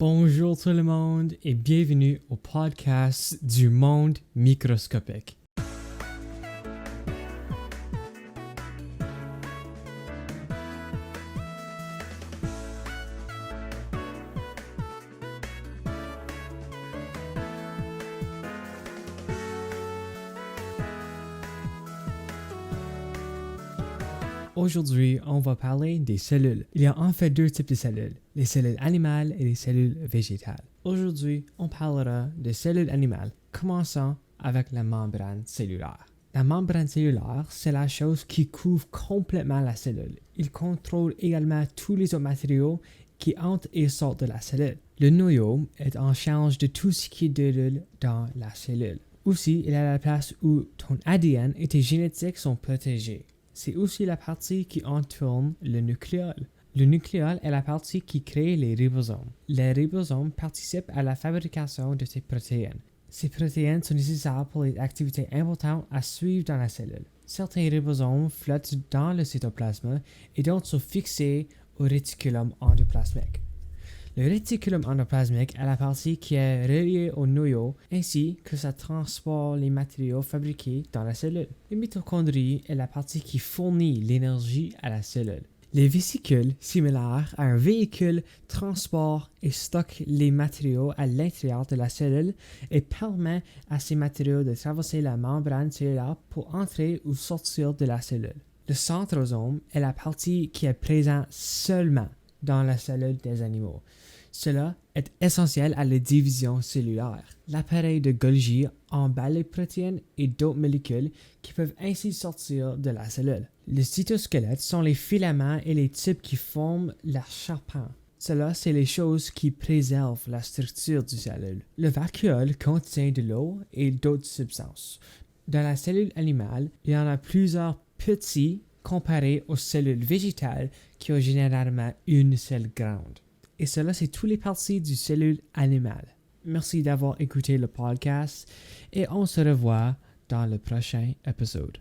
Bonjour tout le monde et bienvenue au podcast du monde microscopique. Aujourd'hui, on va parler des cellules. Il y a en fait deux types de cellules, les cellules animales et les cellules végétales. Aujourd'hui, on parlera des cellules animales, commençant avec la membrane cellulaire. La membrane cellulaire, c'est la chose qui couvre complètement la cellule. Il contrôle également tous les autres matériaux qui entrent et sortent de la cellule. Le noyau est en charge de tout ce qui déroule dans la cellule. Aussi, il est la place où ton ADN et tes génétiques sont protégés. C'est aussi la partie qui entoure le nucléole. Le nucléole est la partie qui crée les ribosomes. Les ribosomes participent à la fabrication de ces protéines. Ces protéines sont nécessaires pour les activités importantes à suivre dans la cellule. Certains ribosomes flottent dans le cytoplasme et d'autres sont fixés au réticulum endoplasmique. Le réticulum endoplasmique est la partie qui est reliée au noyau ainsi que ça transporte les matériaux fabriqués dans la cellule. Les mitochondries est la partie qui fournit l'énergie à la cellule. Les vésicules, similaires à un véhicule, transportent et stockent les matériaux à l'intérieur de la cellule et permettent à ces matériaux de traverser la membrane cellulaire pour entrer ou sortir de la cellule. Le centrosome est la partie qui est présente seulement dans la cellule des animaux. Cela est essentiel à la division cellulaire. L'appareil de Golgi emballe les protéines et d'autres molécules qui peuvent ainsi sortir de la cellule. Les cytosquelettes sont les filaments et les tubes qui forment la charpente. Cela, c'est les choses qui préservent la structure du cellule. Le vacuole contient de l'eau et d'autres substances. Dans la cellule animale, il y en a plusieurs petits comparé aux cellules végétales qui ont généralement une seule grande. Et cela, c'est toutes les parties du cellule animale. Merci d'avoir écouté le podcast et on se revoit dans le prochain épisode.